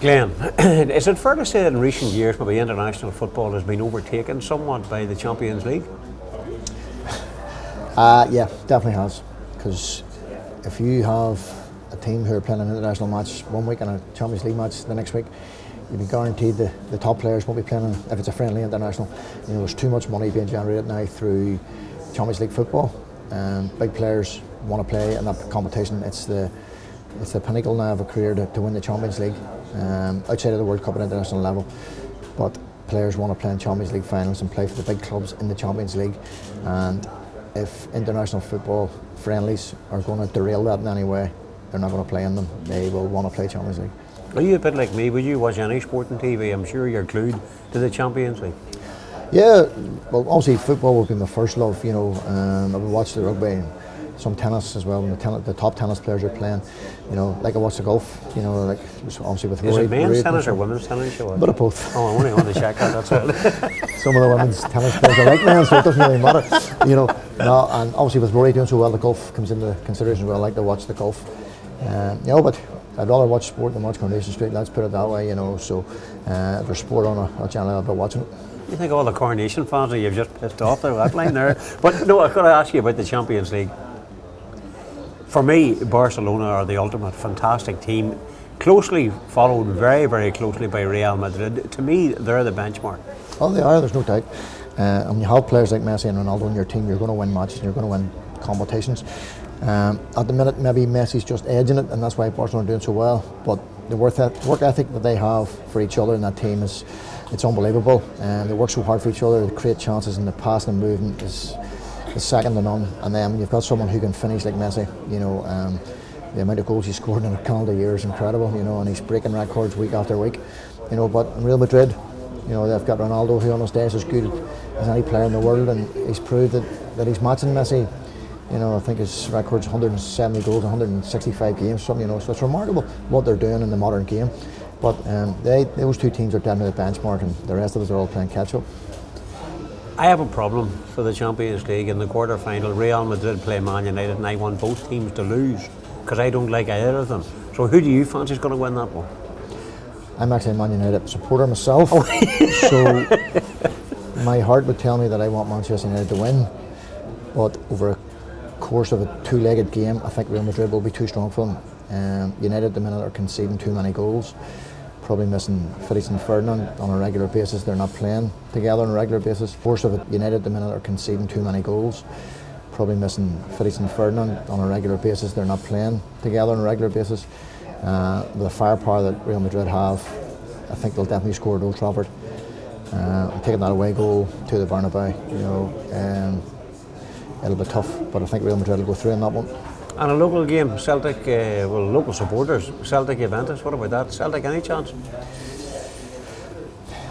Glenn, is it fair to say that in recent years maybe international football has been overtaken somewhat by the Champions League? Yeah, definitely has. Because if you have a team who are playing an international match one week and a Champions League match the next week, you'd be guaranteed the top players won't be playing if it's a friendly international. You know, there's too much money being generated now through Champions League football. Big players want to play in that competition. It's the pinnacle now of a career to win the Champions League, outside of the World Cup at international level. But players want to play in Champions League finals and play for the big clubs in the Champions League. And if international football friendlies are going to derail that in any way, they're not going to play in them. They will want to play Champions League. Are you a bit like me? Would you watch any sport on TV? I'm sure you're glued to the Champions League. Yeah, well, obviously football would be my first love. You know, I would watch the rugby and some tennis as well. When the top tennis players are playing, you know, like I watch the golf. You know, like obviously with Rory. Is it men's tennis or women's tennis? A bit of both. Oh, I only want to check that. That's it. Some of the women's tennis players are like men, so it doesn't really matter. You know, no, and obviously with Rory doing so well, the golf comes into consideration as well. I like to watch the golf. You know, but I'd rather watch sport than watch Coronation Street. Let's put it that way. You know, so if there's sport on, I'll generally be watching it. You think all the Coronation fans you've just pissed off there, that line there. But no, I've got to ask you about the Champions League. For me, Barcelona are the ultimate fantastic team, closely followed very, very closely by Real Madrid. To me, they're the benchmark. Oh, they are, there's no doubt. And when you have players like Messi and Ronaldo in your team, you're going to win matches and you're going to win competitions. At the minute, maybe Messi's just edging it, and that's why Barcelona are doing so well. But the work ethic that they have for each other in that team it's unbelievable. They work so hard for each other, they create chances, and the passing and movement is second to none. And then when you've got someone who can finish like Messi, you know, the amount of goals he's scored in a calendar year is incredible, you know, and he's breaking records week after week, you know. But in Real Madrid, you know, they've got Ronaldo, who on his day is as good as any player in the world, and he's proved that he's matching Messi. You know, I think his record's 170 goals, 165 games, something, you know, so it's remarkable what they're doing in the modern game. But those two teams are definitely the benchmark, and the rest of us are all playing catch up. I have a problem for the Champions League. In the quarter-final, Real Madrid play Man United, and I want both teams to lose because I don't like either of them. So who do you fancy is going to win that one? I'm actually a Man United supporter myself, so my heart would tell me that I want Manchester United to win, but over a course of a two-legged game, I think Real Madrid will be too strong for them. United at the minute are conceding too many goals, probably missing Ferguson and Ferdinand on a regular basis. They're not playing together on a regular basis. Force of it, United at the minute are conceding too many goals, probably missing Ferguson and Ferdinand on a regular basis. They're not playing together on a regular basis. With the firepower that Real Madrid have, I think they'll definitely score at Old Trafford. Taking that away goal to the Bernabeu, you know, it'll be tough, but I think Real Madrid will go through in that one. And a local game, Celtic, well, local supporters, Celtic Juventus, what about that? Celtic, any chance?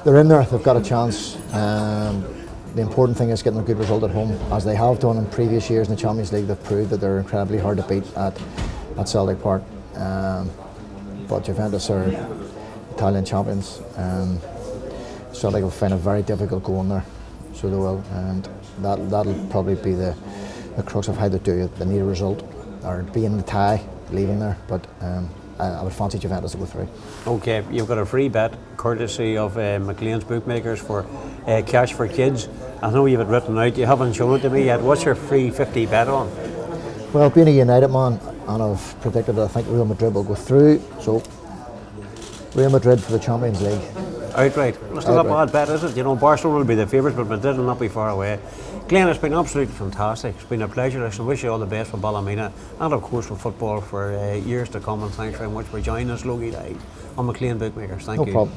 They're in there, they've got a chance. The important thing is getting a good result at home, as they have done in previous years in the Champions League. They've proved that they're incredibly hard to beat at Celtic Park. But Juventus are Italian champions. Celtic will find it very difficult going there, so they will, and that'll probably be the crux of how they do it. They need a result, or be in the tie, leaving there, but I would fancy Juventus to go through. Okay, you've got a free bet courtesy of McLean's Bookmakers for Cash for Kids. I know you've it written out, you haven't shown it to me yet. What's your free 50 bet on? Well, being a United man, and I've predicted that I think Real Madrid will go through, so Real Madrid for the Champions League. Outright. Well, it's not a bad bet, is it? You know, Barcelona will be the favourites, but Madrid will not be far away. Glenn, it's been absolutely fantastic. It's been a pleasure. I wish you all the best for Ballymena and, of course, for football for years to come. And thanks very much for joining us, Logie, on McLean Bookmakers. Thank you. No problem.